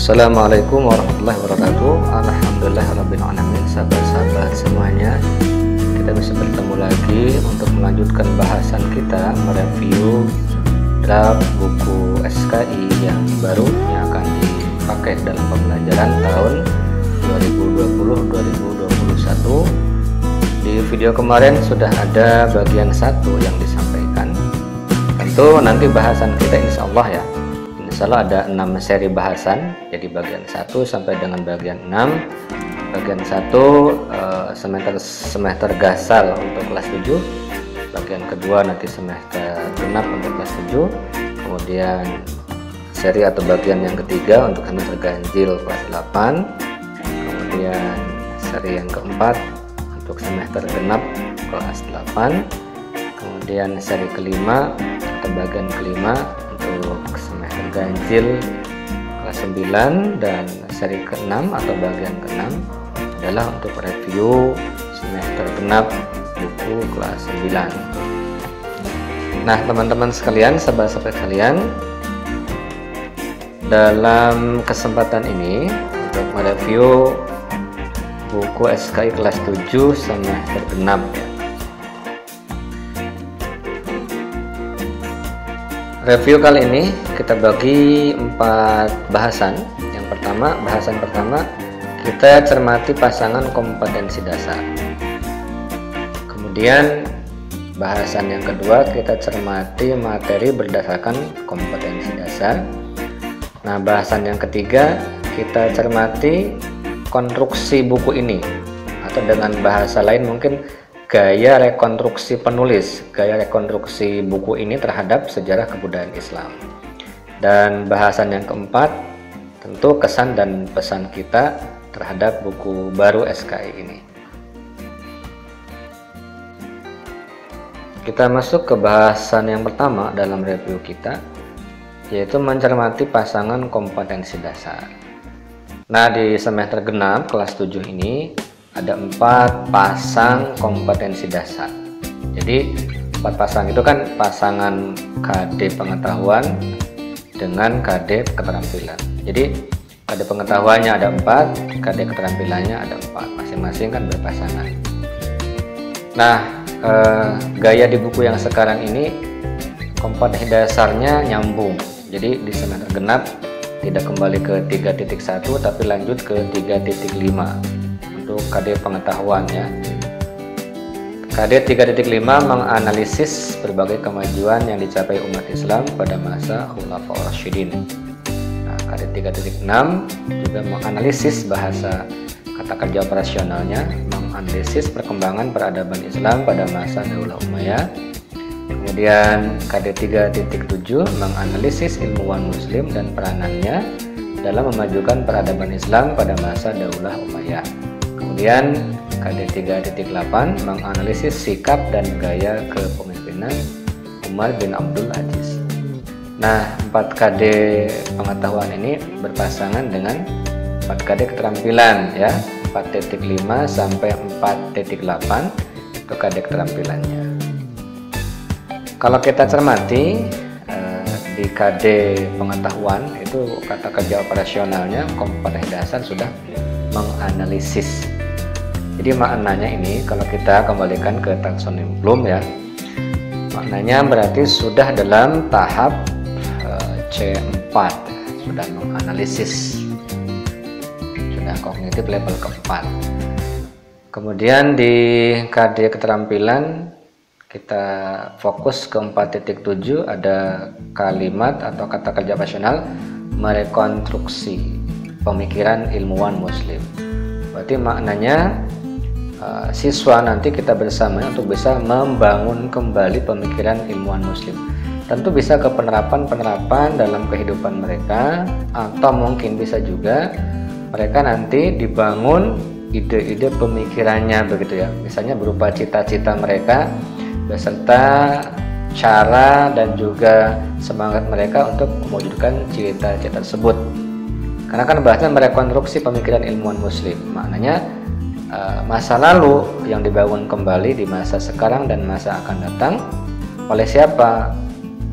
Assalamualaikum warahmatullahi wabarakatuh. Alhamdulillahirrabbilalamin. Sahabat-sahabat semuanya, kita bisa bertemu lagi untuk melanjutkan bahasan kita mereview draft buku SKI yang baru yang akan dipakai dalam pembelajaran tahun 2020-2021. Di video kemarin sudah ada bagian 1 yang disampaikan. Tentu nanti bahasan kita insya Allah ya, insya Allah ada 6 seri bahasan, jadi bagian 1 sampai dengan bagian 6. Bagian 1 semester gasal untuk kelas 7, bagian kedua nanti semester genap untuk kelas 7, kemudian seri atau bagian yang ketiga untuk semester ganjil kelas 8, kemudian seri yang keempat untuk semester genap kelas 8, kemudian seri kelima atau bagian kelima untuk semester ganjil kelas 9, dan seri ke-6 atau bagian ke-6 adalah untuk review semester genap buku kelas 9. Nah, teman-teman sekalian, sahabat-sahabat kalian, dalam kesempatan ini untuk mereview buku SKI kelas 7 semester genap ya. Review kali ini kita bagi 4 bahasan. Yang pertama, bahasan pertama kita cermati pasangan kompetensi dasar. Kemudian bahasan yang kedua kita cermati materi berdasarkan kompetensi dasar. Nah, bahasan yang ketiga kita cermati konstruksi buku ini, atau dengan bahasa lain mungkin gaya rekonstruksi penulis, gaya rekonstruksi buku ini terhadap sejarah kebudayaan Islam. Dan bahasan yang keempat, tentu kesan dan pesan kita terhadap buku baru SKI ini. Kita masuk ke bahasan yang pertama dalam review kita, yaitu mencermati pasangan kompetensi dasar. Nah, di semester genap kelas 7 ini ada 4 pasang kompetensi dasar. Jadi 4 pasang itu kan pasangan KD pengetahuan dengan KD keterampilan. Jadi KD pengetahuannya ada 4, KD keterampilannya ada 4, masing-masing kan berpasangan. Nah, gaya di buku yang sekarang ini kompetensi dasarnya nyambung. Jadi di semester genap tidak kembali ke 3.1 tapi lanjut ke 3.5 untuk KD pengetahuannya. KD 3.5 menganalisis berbagai kemajuan yang dicapai umat Islam pada masa Khulafaur Rasyidin. Nah, KD 3.6 juga menganalisis bahasa kata kerja operasionalnya, menganalisis perkembangan peradaban Islam pada masa Daulah Umayyah. Kemudian KD 3.7 menganalisis ilmuwan Muslim dan peranannya dalam memajukan peradaban Islam pada masa Daulah Umayyah. Kemudian KD 3.8 menganalisis sikap dan gaya kepemimpinan Umar bin Abdul Aziz. Nah, 4 KD pengetahuan ini berpasangan dengan 4 KD keterampilan ya, 4.5 sampai 4.8 ke KD keterampilannya. Kalau kita cermati di KD pengetahuan itu kata kerja operasionalnya kompetensi dasar sudah menganalisis. Jadi maknanya ini kalau kita kembalikan ke taksonomi Bloom ya, maknanya berarti sudah dalam tahap C4, sudah menganalisis, sudah kognitif level keempat. Kemudian di KD keterampilan kita fokus ke 4.7, ada kalimat atau kata kerja operasional merekonstruksi pemikiran ilmuwan Muslim. Berarti maknanya siswa nanti kita bersama untuk bisa membangun kembali pemikiran ilmuwan Muslim. Tentu bisa ke penerapan-penerapan dalam kehidupan mereka, atau mungkin bisa juga mereka nanti dibangun ide-ide pemikirannya begitu ya. Misalnya berupa cita-cita mereka beserta cara dan juga semangat mereka untuk mewujudkan cita-cita tersebut. Karena kan bahasanya merekonstruksi pemikiran ilmuwan Muslim, maknanya masa lalu yang dibangun kembali di masa sekarang dan masa akan datang oleh siapa?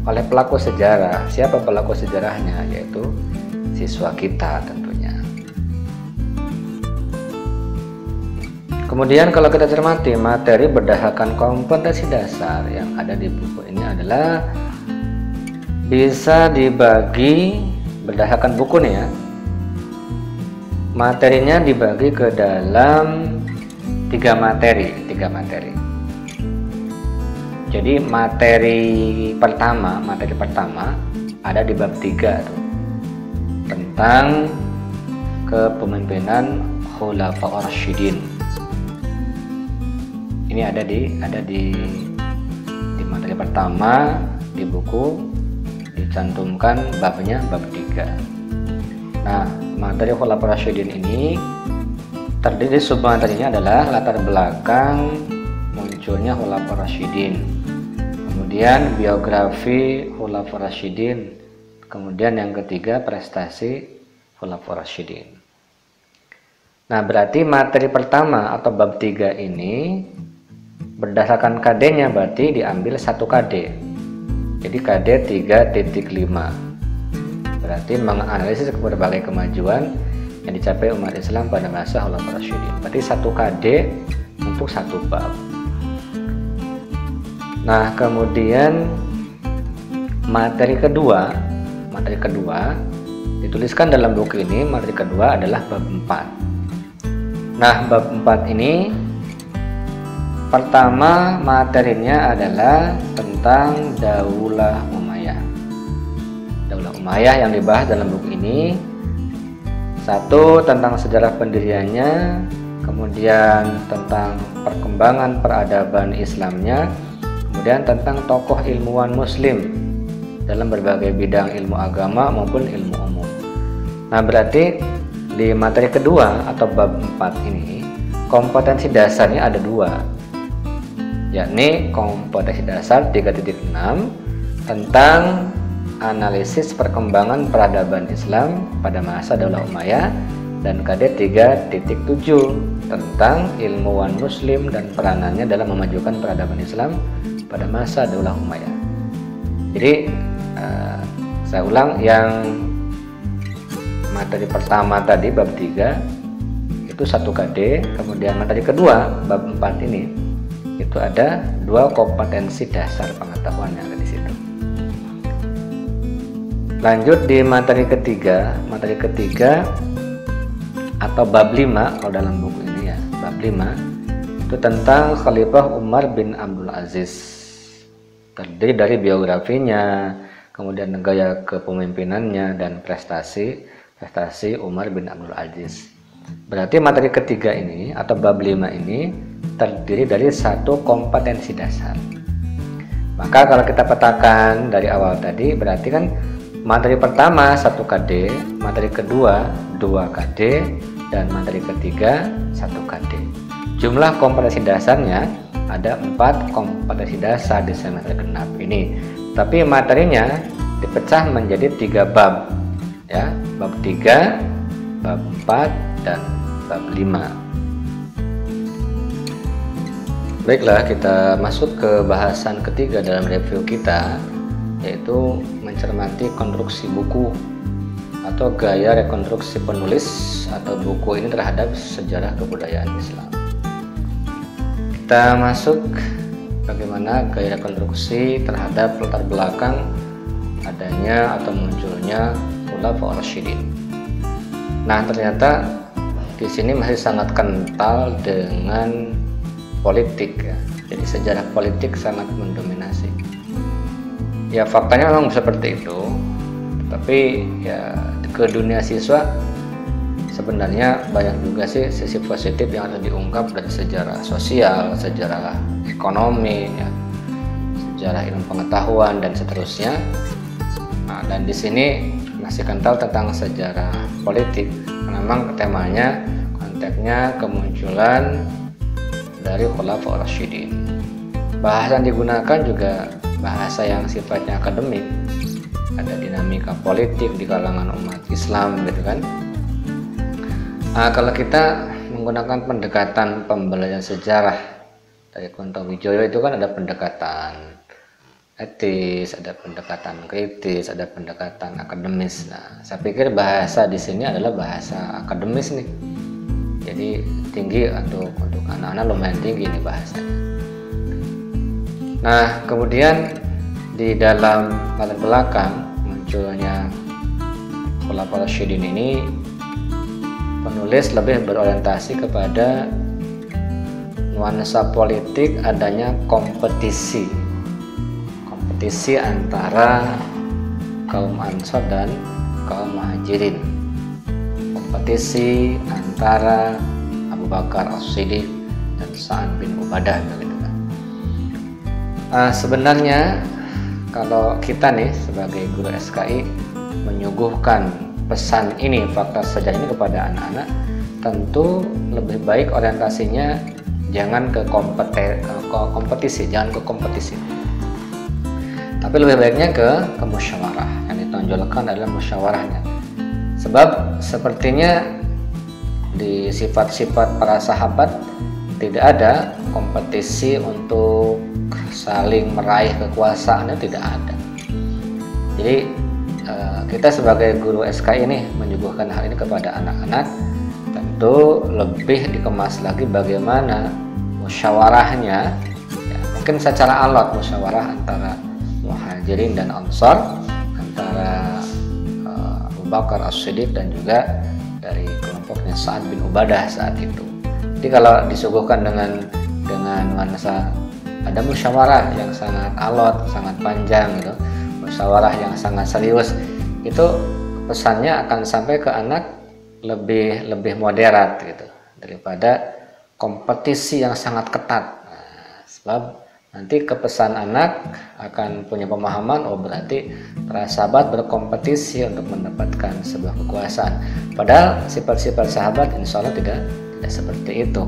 Oleh pelaku sejarah. Siapa pelaku sejarahnya? Yaitu siswa kita tentunya. Kemudian kalau kita cermati materi berdasarkan kompetensi dasar yang ada di buku ini adalah bisa dibagi berdasarkan buku nih ya. Materinya dibagi ke dalam tiga materi. Jadi materi pertama ada di bab 3 tuh, tentang kepemimpinan Khulafaur Rasyidin. Ini ada di materi pertama di buku, dicantumkan babnya bab 3. Nah, materi Khulafaur Rasyidin ini terdiri submaterinya adalah latar belakang munculnya Khulafaur Rasyidin, kemudian biografi Khulafaur Rasyidin, kemudian yang ketiga prestasi Khulafaur Rasyidin. Nah, berarti materi pertama atau bab 3 ini berdasarkan KD-nya berarti diambil 1 KD. Jadi KD 3.5 berarti menganalisis berbagai kemajuan yang dicapai umat Islam pada masa Khulafaur Rasyidin. Berarti 1 KD untuk 1 bab. Nah, kemudian materi kedua dituliskan dalam buku ini. Materi kedua adalah bab 4. Nah, bab 4 ini pertama materinya adalah tentang Daulah Umayyah. Daulah Umayyah yang dibahas dalam buku ini, 1 tentang sejarah pendiriannya, kemudian tentang perkembangan peradaban Islamnya, kemudian tentang tokoh ilmuwan muslim dalam berbagai bidang ilmu agama maupun ilmu umum. Nah, berarti di materi kedua atau bab 4 ini kompetensi dasarnya ada 2, yakni kompetensi dasar 3.6 tentang analisis perkembangan peradaban Islam pada masa Daulah Umayyah, dan KD 3.7 tentang ilmuwan muslim dan peranannya dalam memajukan peradaban Islam pada masa Daulah Umayyah. Jadi saya ulang, yang materi pertama tadi bab 3 itu 1 KD, kemudian materi kedua bab 4 ini itu ada 2 kompetensi dasar pengetahuan yang ada di situ. Lanjut di materi ketiga atau bab 5 kalau dalam buku ini ya, bab 5 itu tentang Khalifah Umar bin Abdul Aziz. Terdiri dari biografinya, kemudian gaya kepemimpinannya dan prestasi Umar bin Abdul Aziz. Berarti materi ketiga ini atau bab 5 ini terdiri dari 1 kompetensi dasar. Maka kalau kita petakan dari awal tadi, berarti kan materi pertama 1 KD, materi kedua 2 KD, dan materi ketiga 1 KD. Jumlah kompetensi dasarnya ada 4 kompetensi dasar di semester genap ini. Tapi materinya dipecah menjadi 3 bab ya, bab 3, bab 4, dan bab 5. Baiklah, kita masuk ke bahasan ketiga dalam review kita, yaitu mencermati konstruksi buku atau gaya rekonstruksi penulis atau buku ini terhadap sejarah kebudayaan Islam. Kita masuk bagaimana gaya rekonstruksi terhadap latar belakang adanya atau munculnya Khulafaur Rasyidin. Nah, ternyata di sini masih sangat kental dengan politik ya. Jadi sejarah politik sangat mendominasi. Ya, faktanya memang seperti itu. Tapi ya ke dunia siswa sebenarnya banyak juga sih sisi positif yang harus diungkap dari sejarah sosial, sejarah ekonomi, ya, sejarah ilmu pengetahuan dan seterusnya. Nah, dan di sini masih kental tentang sejarah politik. Karena memang temanya, konteksnya kemunculan dari Khulafaur Rasyidin. Bahasa yang digunakan juga bahasa yang sifatnya akademik. Ada dinamika politik di kalangan umat Islam gitu kan. Nah, kalau kita menggunakan pendekatan pembelajaran sejarah dari Kuntowijoyo itu kan ada pendekatan etis, ada pendekatan kritis, ada pendekatan akademis. Nah, saya pikir bahasa di sini adalah bahasa akademis nih. Jadi tinggi untuk anak-anak, lumayan tinggi ini bahasanya. Nah, kemudian di dalam latar belakang munculnya Khulafaur Rasyidin ini, penulis lebih berorientasi kepada nuansa politik adanya kompetisi antara kaum Ansor dan kaum Muhajirin, kompetisi antara Abu Bakar As-Siddiq dan Sa'ad bin Ubadah begitu kan. Sebenarnya kalau kita nih sebagai guru SKI menyuguhkan pesan ini, fakta sejarah ini kepada anak-anak, tentu lebih baik orientasinya jangan ke kompetisi, tapi lebih baiknya ke musyawarah. Yang ditonjolkan adalah musyawarahnya, sebab sepertinya di sifat-sifat para sahabat tidak ada kompetisi untuk saling meraih kekuasaannya, tidak ada. Jadi kita sebagai guru SKI ini menyuguhkan hal ini kepada anak-anak, tentu lebih dikemas lagi bagaimana musyawarahnya, ya, mungkin secara alot musyawarah antara Muhajirin dan Ansor, antara Abu Bakar As-Siddiq dan juga dari kelompoknya Sa'ad bin Ubadah saat itu. Jadi kalau disuguhkan dengan nuansa ada musyawarah yang sangat alot, sangat panjang gitu, musyawarah yang sangat serius, itu pesannya akan sampai ke anak lebih moderat gitu daripada kompetisi yang sangat ketat. Sebab nanti kepesan anak akan punya pemahaman, oh berarti para sahabat berkompetisi untuk mendapatkan sebuah kekuasaan, padahal sifat-sifat sahabat insya Allah tidak seperti itu.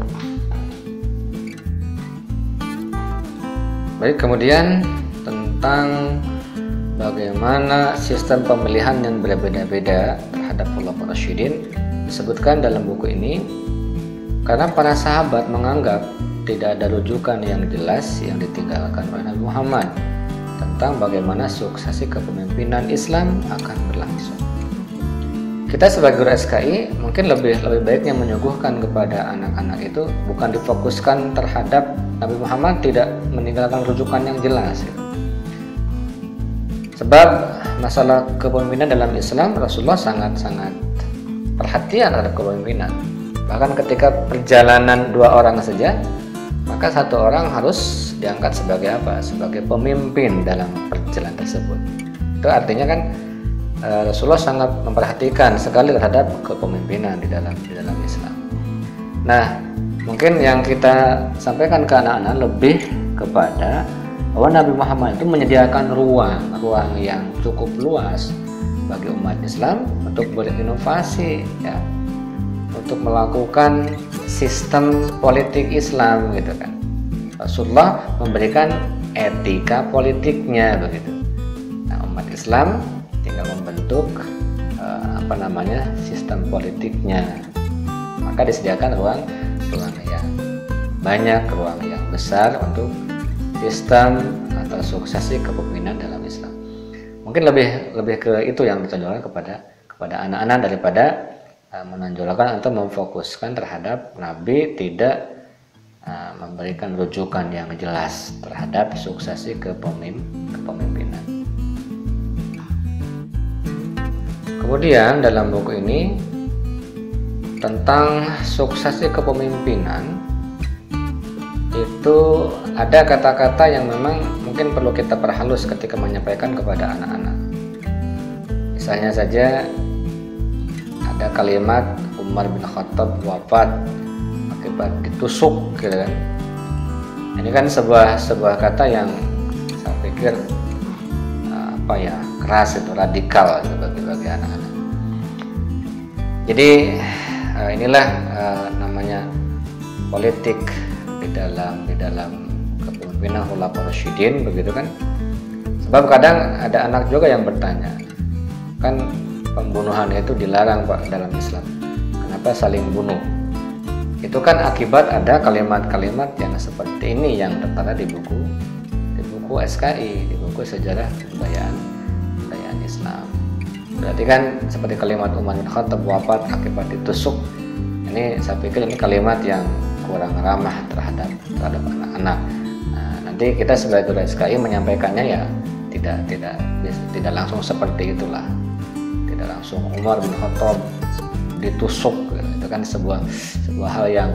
Baik, kemudian tentang bagaimana sistem pemilihan yang berbeda-beda terhadap Khulafaur Rasyidin disebutkan dalam buku ini, karena para sahabat menganggap tidak ada rujukan yang jelas yang ditinggalkan oleh Nabi Muhammad tentang bagaimana suksesi kepemimpinan Islam akan berlangsung. Kita sebagai guru SKI mungkin lebih baiknya menyuguhkan kepada anak-anak itu bukan difokuskan terhadap Nabi Muhammad tidak meninggalkan rujukan yang jelas gitu. Sebab masalah kepemimpinan dalam Islam, Rasulullah sangat-sangat perhatian terhadap kepemimpinan. Bahkan ketika perjalanan 2 orang saja, maka 1 orang harus diangkat sebagai apa? Sebagai pemimpin dalam perjalanan tersebut. Itu artinya kan Rasulullah sangat memperhatikan sekali terhadap kepemimpinan di dalam Islam. Nah, mungkin yang kita sampaikan ke anak-anak lebih kepada bahwa Nabi Muhammad itu menyediakan ruang yang cukup luas bagi umat Islam untuk berinovasi, ya, untuk melakukan sistem politik Islam gitu kan. Rasulullah memberikan etika politiknya begitu. Nah, umat Islam tinggal membentuk sistem politiknya. Maka disediakan ruang yang banyak, ruang yang besar untuk sistem atau suksesi kepemimpinan dalam Islam. Mungkin lebih ke itu yang ditonjolkan kepada anak-anak daripada menonjolkan atau memfokuskan terhadap Nabi tidak memberikan rujukan yang jelas terhadap suksesi kepemimpinan. Kemudian dalam buku ini tentang suksesi kepemimpinan itu ada kata-kata yang memang mungkin perlu kita perhalus ketika menyampaikan kepada anak-anak. Misalnya saja ada kalimat Umar bin Khattab wafat akibat ditusuk gitu kan. Ini kan sebuah kata yang saya pikir keras, itu radikal gitu bagi anak-anak. Jadi inilah namanya politik di dalam kepemimpinan Khulafaur Rasyidin begitu kan. Sebab kadang ada anak juga yang bertanya, kan pembunuhan itu dilarang Pak dalam Islam, kenapa saling bunuh? Itu kan akibat ada kalimat-kalimat yang seperti ini yang tertera di buku SKI, di buku Sejarah Kebudayaan Islam. Berarti kan seperti kalimat Umar bin Khattab wafat akibat ditusuk, Ini saya pikir ini kalimat yang kurang ramah terhadap anak-anak. Nah, nanti kita sebagai guru SKI menyampaikannya ya tidak langsung seperti itulah, tidak langsung Umar bin Khattab ditusuk, itu kan sebuah hal yang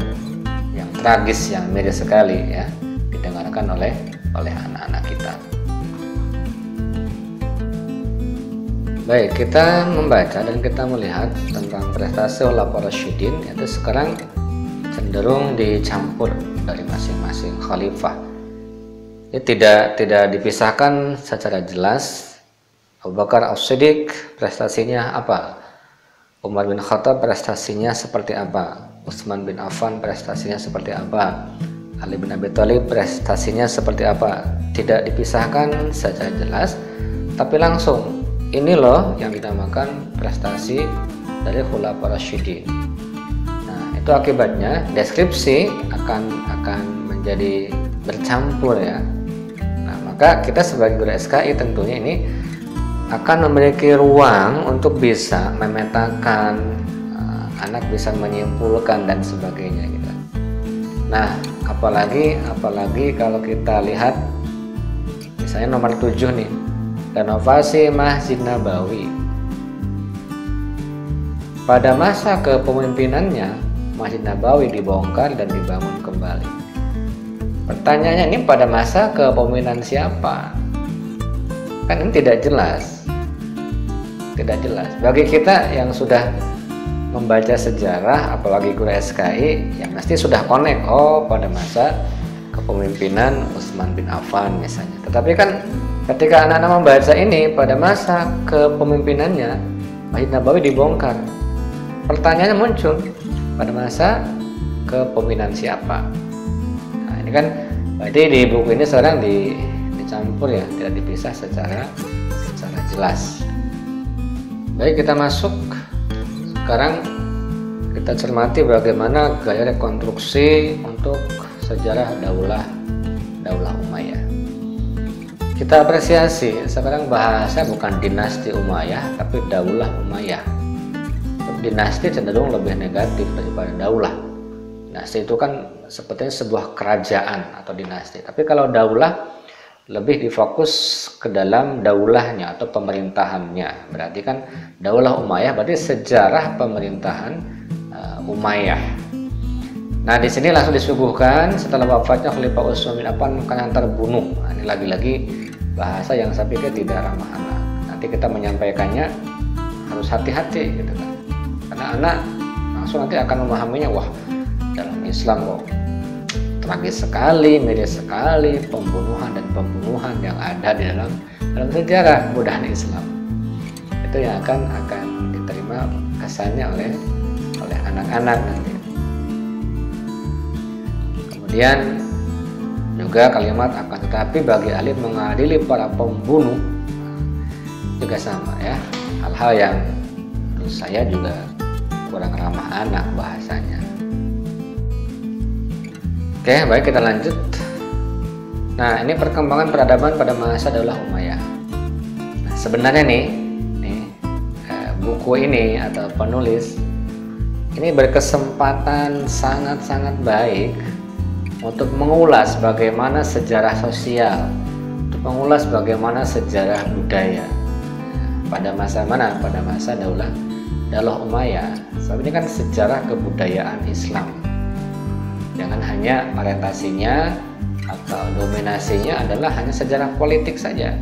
tragis, yang miris sekali ya, didengarkan oleh anak-anak kita. Baik, kita membaca dan kita melihat tentang prestasi Khulafaur Rasyidin, itu sekarang cenderung dicampur dari masing-masing khalifah. Ini tidak dipisahkan secara jelas. Abu Bakar As-Siddiq prestasinya apa? Umar bin Khattab prestasinya seperti apa? Utsman bin Affan prestasinya seperti apa? Ali bin Abi Thalib prestasinya seperti apa? Tidak dipisahkan secara jelas, tapi langsung ini loh yang dinamakan prestasi dari Khulafaur Rasyidin. Nah, itu akibatnya deskripsi akan menjadi bercampur ya. Nah, maka kita sebagai guru SKI tentunya ini akan memiliki ruang untuk bisa memetakan, anak bisa menyimpulkan dan sebagainya gitu. Nah, apalagi kalau kita lihat misalnya nomor 7 nih, renovasi Masjid Nabawi. Pada masa kepemimpinannya, Masjid Nabawi dibongkar dan dibangun kembali. Pertanyaannya, ini pada masa kepemimpinan siapa? Kan ini tidak jelas. Tidak jelas. Bagi kita yang sudah membaca sejarah, apalagi guru SKI, yang pasti sudah connect, oh pada masa kepemimpinan Utsman bin Affan misalnya. Tetapi kan ketika anak-anak membaca ini pada masa kepemimpinannya Masjid Nabawi dibongkar, pertanyaannya muncul, pada masa kepemimpinan siapa? Nah, ini kan berarti di buku ini sekarang dicampur ya, tidak dipisah secara jelas. Baik, kita masuk sekarang, kita cermati bagaimana gaya rekonstruksi untuk sejarah Daulah Umayyah. Kita apresiasi sekarang bahasa bukan dinasti Umayyah tapi Daulah Umayyah. Dinasti cenderung lebih negatif daripada daulah. Dinasti itu kan sepertinya sebuah kerajaan atau dinasti. Tapi kalau daulah lebih difokus ke dalam daulahnya atau pemerintahannya. Berarti kan Daulah Umayyah berarti sejarah pemerintahan Umayyah. Nah, di sini langsung disuguhkan setelah wafatnya Khalifah Utsman bin Affan karena terbunuh. Nah, ini lagi-lagi bahasa yang saya pikir tidak ramah anak. Nanti kita menyampaikannya harus hati-hati gitu kan. Karena anak langsung nanti akan memahaminya, wah dalam Islam kok tragis sekali, miris sekali pembunuhan yang ada di dalam sejarah budaya Islam. Itu yang akan diterima kesannya oleh anak-anak nanti. Kemudian juga kalimat akan tetapi bagi alim mengadili para pembunuh juga sama ya, hal-hal yang menurut saya juga kurang ramah anak bahasanya. Oke, baik, kita lanjut. Nah, ini perkembangan peradaban pada masa Daulah Umayyah. Nah, sebenarnya nih buku ini atau penulis ini berkesempatan sangat-sangat baik untuk mengulas bagaimana sejarah sosial, untuk mengulas bagaimana sejarah budaya. Pada masa mana? Pada masa Daulah Umayyah. Sebab ini kan sejarah kebudayaan Islam. Jangan hanya orientasinya atau dominasinya adalah hanya sejarah politik saja.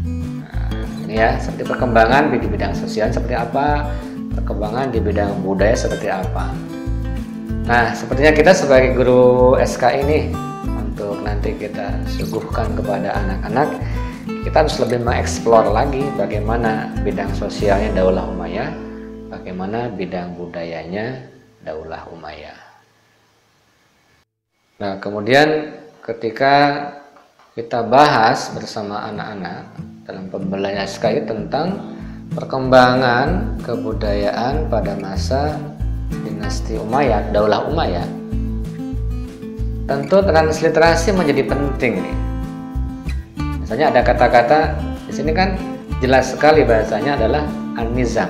Nah, ini ya, seperti perkembangan di bidang sosial seperti apa, perkembangan di bidang budaya seperti apa. Nah, sepertinya kita sebagai guru SK ini untuk nanti kita suguhkan kepada anak-anak, kita harus lebih mengeksplor lagi bagaimana bidang sosialnya Daulah Umayyah, bagaimana bidang budayanya Daulah Umayyah. Nah, kemudian ketika kita bahas bersama anak-anak dalam pembelajaran SKI tentang perkembangan kebudayaan pada masa dinasti Umayyah, Daulah Umayyah, tentu transliterasi menjadi penting nih. Misalnya ada kata-kata di sini kan jelas sekali bahasanya adalah an-nizam.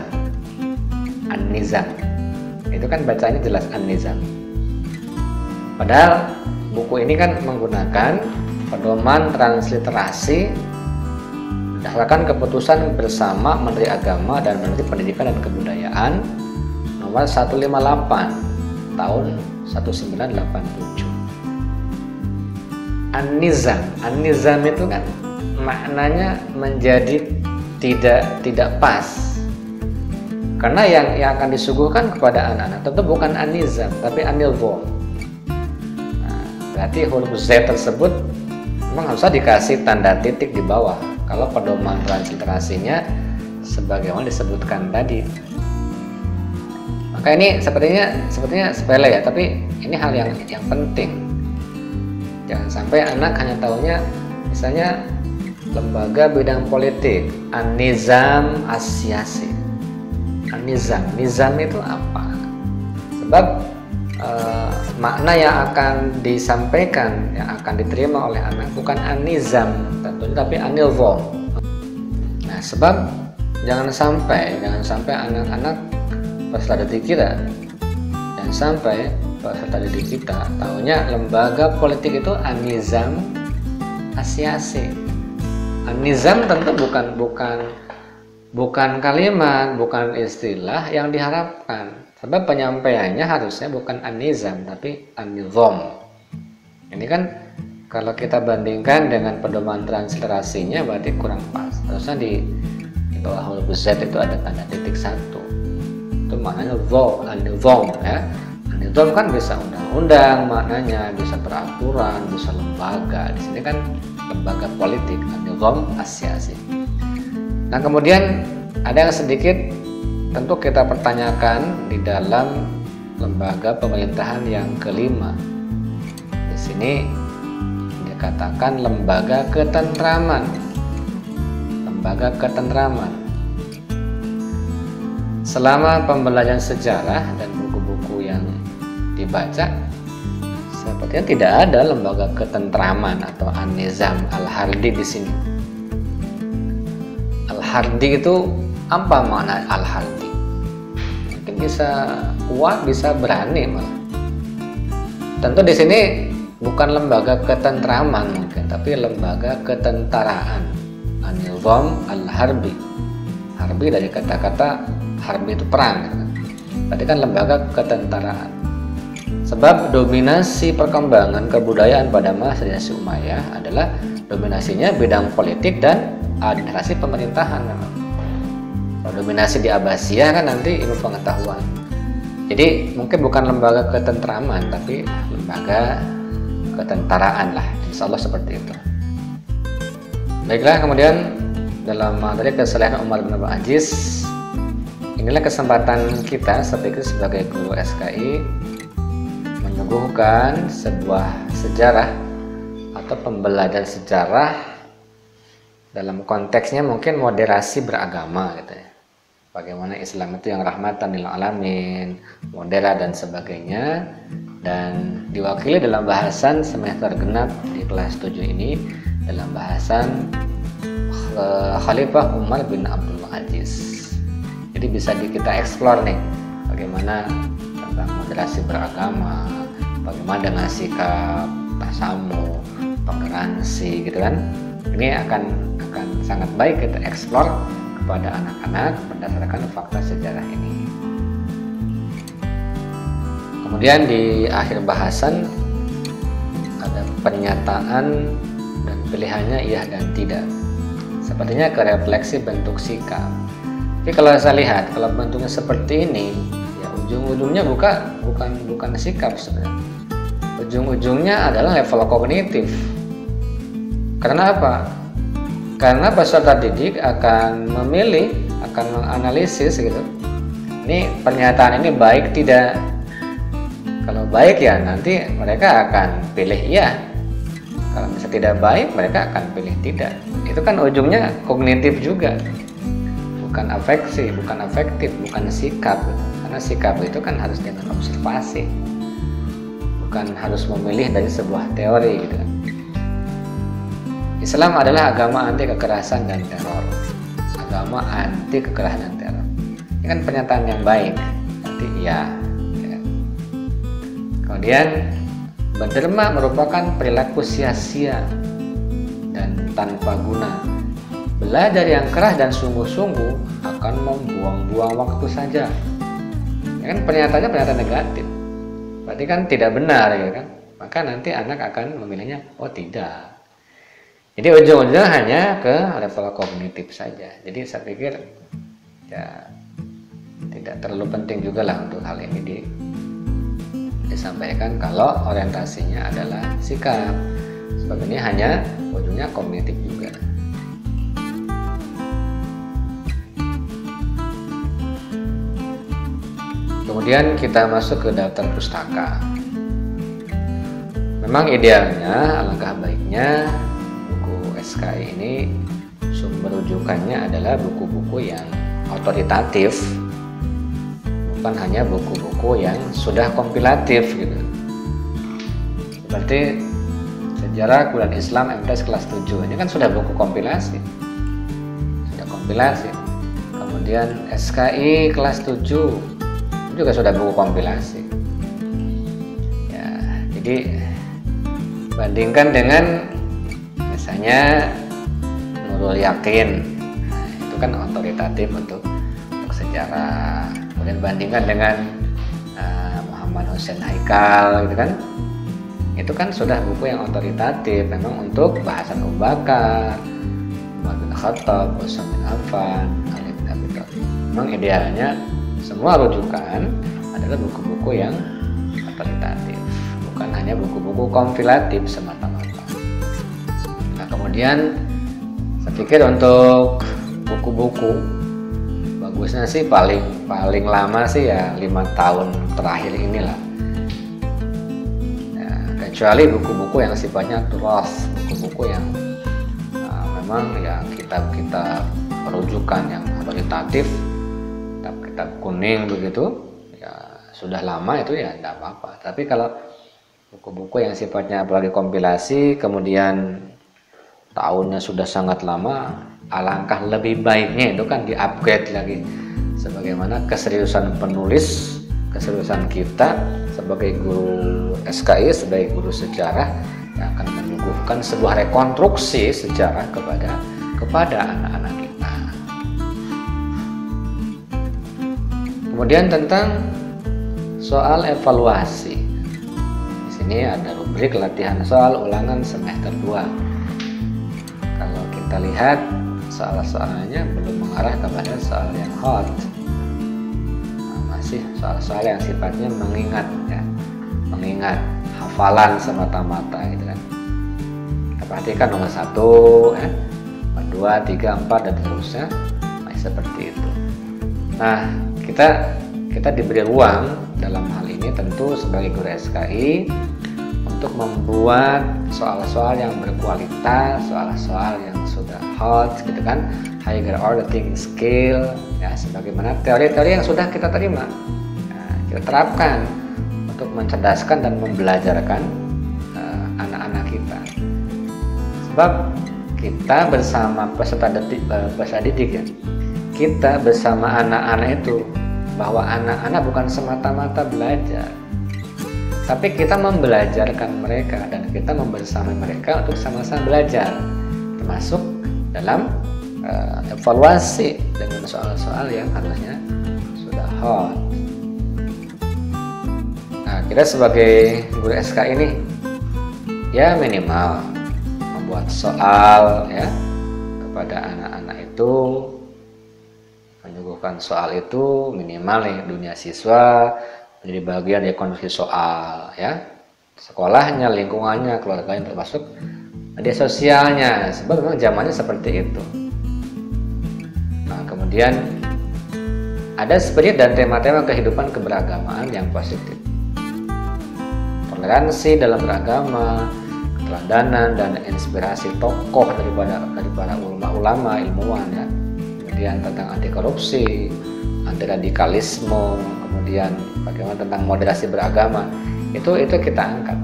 Itu kan bacanya jelas An-Nizam. Padahal buku ini kan menggunakan pedoman transliterasi berdasarkan keputusan bersama Menteri Agama dan Menteri Pendidikan dan Kebudayaan nomor 158 tahun 1987. An-Nizam itu kan maknanya menjadi tidak pas. Karena yang akan disuguhkan kepada anak-anak tentu bukan An-Nizam tapi An-Nizam. Nah, berarti huruf Z tersebut memang harusnya dikasih tanda titik di bawah kalau pedoman transliterasinya sebagaimana disebutkan tadi. Maka ini sepertinya sepele ya, tapi ini hal yang penting. Jangan sampai anak hanya tahunya misalnya lembaga bidang politik, An-Nizam As-Siyasi. Nizam itu apa? Sebab makna yang akan disampaikan, yang akan diterima oleh anak bukan An-Nizam tentunya, tapi An-Nizam. Nah, sebab jangan sampai anak-anak peserta didik kita, tahunya lembaga politik itu An-Nizam As-Siyasi. An-Nizam tentu bukan kalimat, bukan istilah yang diharapkan. Sebab penyampaiannya harusnya bukan An-Nizam tapi An-Nizam. Ini kan kalau kita bandingkan dengan pedoman transliterasinya berarti kurang pas. Harusnya di bawah huruf Z itu ada tanda titik satu. Itu maknanya An-Nizam ya. An-Nizam kan bisa undang-undang maknanya, bisa peraturan, bisa lembaga. Di sini kan lembaga politik, An-Nizam As-Siyasi. Nah, kemudian ada yang sedikit tentu kita pertanyakan di dalam lembaga pemerintahan yang kelima. Di sini dikatakan lembaga ketentraman. Lembaga ketentraman. Selama pembelajaran sejarah dan buku-buku yang dibaca, sepertinya tidak ada lembaga ketentraman atau An-Nizam Al-Hardi di sini. Al-Hardi itu apa makna Al-Hardi? Mungkin bisa kuat, bisa berani malah. Tentu di sini bukan lembaga ketentraman mungkin, tapi lembaga ketentaraan. An-Nizam Al-Harbi. Harbi dari kata-kata harbi itu perang, gitu kan. Berarti kan lembaga ketentaraan. Sebab dominasi perkembangan kebudayaan pada masa dinasti Umayyah adalah dominasinya bidang politik dan administrasi pemerintahan memang. Kalau dominasi di Abbasiyah kan nanti ilmu pengetahuan. Jadi mungkin bukan lembaga ketentraman tapi lembaga ketentaraan lah. Insya Allah seperti itu. Baiklah, kemudian dalam materi kesalehan Umar bin Abdul Aziz, inilah kesempatan kita sebagai guru SKI menyuguhkan sebuah sejarah atau pembelajaran sejarah dalam konteksnya mungkin moderasi beragama gitu ya. Bagaimana Islam itu yang rahmatan lil alamin, modera dan sebagainya, dan diwakili dalam bahasan semester genap di kelas 7 ini dalam bahasan Khalifah Umar bin Abdul Aziz. Jadi bisa kita eksplor nih bagaimana tentang moderasi beragama, bagaimana dengan sikap tasamuh, toleransi gitu kan. Ini akan sangat baik kita eksplor kepada anak-anak berdasarkan fakta sejarah ini. Kemudian di akhir bahasan ada pernyataan dan pilihannya iya dan tidak. Sepertinya ke refleksi bentuk sikap. Tapi kalau saya lihat, kalau bentuknya seperti ini, ya ujung-ujungnya bukan sikap sebenarnya. Ujung-ujungnya adalah level kognitif. Karena apa? Karena peserta didik akan memilih, akan menganalisis gitu. Ini pernyataan ini baik tidak? Kalau baik ya nanti mereka akan pilih iya. Kalau misalnya tidak baik, mereka akan pilih tidak. Itu kan ujungnya kognitif juga. Bukan afeksi, bukan afektif, bukan sikap. Karena sikap itu kan harus dengan observasi. Bukan harus memilih dari sebuah teori gitu kan. Islam adalah agama anti kekerasan dan teror. Agama anti kekerasan dan teror. Ini kan pernyataan yang baik. Nanti iya. Kemudian berderma merupakan perilaku sia-sia dan tanpa guna. Belajar yang keras dan sungguh-sungguh akan membuang-buang waktu saja. Ya kan, pernyataannya pernyataan negatif. Berarti kan tidak benar, ya kan? Maka nanti anak akan memilihnya, oh tidak. Jadi ujung-ujungnya hanya ke level kognitif saja. Jadi saya pikir ya tidak terlalu penting juga lah untuk hal ini disampaikan kalau orientasinya adalah sikap. Sebab ini hanya ujungnya kognitif juga. Kemudian kita masuk ke daftar pustaka. Memang idealnya, alangkah baiknya buku SKI ini sumber rujukannya adalah buku-buku yang otoritatif, bukan hanya buku-buku yang sudah kompilatif gitu. Seperti Sejarah Kebudayaan Islam MTS kelas 7 ini kan sudah buku kompilasi. Kemudian SKI kelas 7 juga sudah buku kompilasi. Ya, jadi bandingkan dengan misalnya Nurul Yakin, nah, itu kan otoritatif untuk sejarah. Kemudian bandingkan dengan Muhammad Hussein Haikal, gitu kan? Itu kan sudah buku yang otoritatif, memang untuk bahasan Abu Bakar, Umar bin Khattab, Utsman bin Affan, Ali bin Abi Thalib. Memang idealnya semua rujukan adalah buku-buku yang otoritatif, bukan hanya buku-buku kompilatif semata-mata. Nah, kemudian saya pikir untuk buku-buku bagusnya sih paling lama sih ya 5 tahun terakhir inilah. Ya, kecuali buku-buku yang sifatnya turas, buku-buku yang memang ya kitab-kitab rujukan yang otoritatif, kitab kuning begitu ya sudah lama itu ya tidak apa-apa. Tapi kalau buku-buku yang sifatnya apalagi kompilasi kemudian tahunnya sudah sangat lama, alangkah lebih baiknya itu kan di-upgrade lagi sebagaimana keseriusan penulis, keseriusan kita sebagai guru SKI, sebagai guru sejarah yang akan menyuguhkan sebuah rekonstruksi sejarah kepada anak-anak kita. Kemudian tentang soal evaluasi. Di sini ada rubrik latihan soal ulangan semester 2. Kalau kita lihat soal-soalnya belum mengarah kepada soal yang hot. Nah, masih soal-soal yang sifatnya mengingat ya. Mengingat hafalan semata-mata gitu kan. Kita perhatikan nomor 1 ya, nomor 2, 3, 4 dan seterusnya masih seperti itu. Nah, kita diberi ruang dalam hal ini tentu sebagai guru SKI untuk membuat soal-soal yang berkualitas, soal-soal yang sudah hot gitu kan, higher order thinking skill ya, sebagaimana teori-teori yang sudah kita terima. Nah, kita terapkan untuk mencerdaskan dan membelajarkan anak-anak kita. Sebab kita bersama peserta didik ya, kita bersama anak-anak itu, bahwa anak-anak bukan semata-mata belajar, tapi kita membelajarkan mereka dan kita membersamai mereka untuk sama-sama belajar, termasuk dalam evaluasi dengan soal-soal yang harusnya sudah hot. Nah, kita sebagai guru SK ini ya minimal membuat soal ya kepada anak-anak itu, menyuguhkan soal itu minimal nih dunia siswa menjadi bagian dari konstruksi soal ya, sekolahnya, lingkungannya, keluarganya, termasuk media sosialnya, sebab memang zamannya seperti itu. Nah, kemudian ada spirit dan tema-tema kehidupan keberagamaan yang positif, toleransi dalam beragama, keteladanan dan inspirasi tokoh dari para ulama-ulama, ilmuwan ya. Kemudian tentang anti korupsi, anti radikalisme, kemudian bagaimana tentang moderasi beragama, itu kita angkat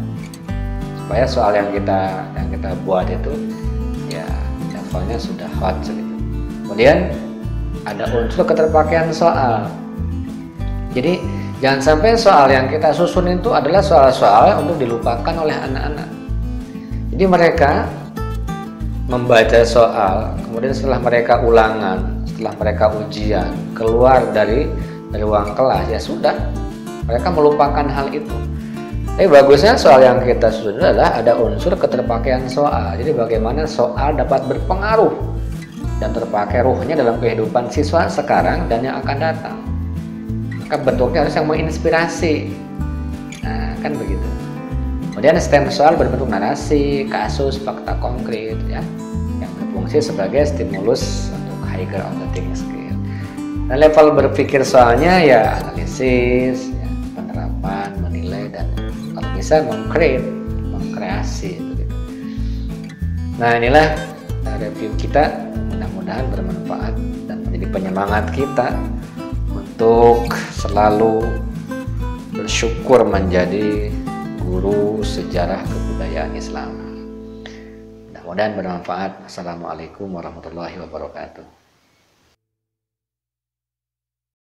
supaya soal yang kita buat itu ya levelnya sudah hot gitu. Kemudian ada unsur keterpakaian soal. Jadi Jangan sampai soal yang kita susun itu adalah soal-soal untuk dilupakan oleh anak-anak. Jadi mereka membaca soal, kemudian setelah mereka ulangan, setelah mereka ujian, keluar dari ruang kelas, ya sudah, mereka melupakan hal itu. Tapi bagusnya soal yang kita susun adalah ada unsur keterpakaian soal. Jadi bagaimana soal dapat berpengaruh dan terpakai ruhnya dalam kehidupan siswa sekarang dan yang akan datang. Maka bentuknya harus yang menginspirasi. Nah, kan begitu. Kemudian stem soal berbentuk narasi, kasus, fakta konkret, ya, yang berfungsi sebagai stimulus untuk higher order thinking skill. Nah, level berpikir soalnya ya analisis, ya, penerapan, menilai, dan kalau bisa mengkreasi. Begitu. Nah, inilah review kita. Mudah-mudahan bermanfaat dan menjadi penyemangat kita untuk selalu bersyukur menjadi guru sejarah kebudayaan Islam. Mudah-mudahan bermanfaat. Assalamualaikum warahmatullahi wabarakatuh.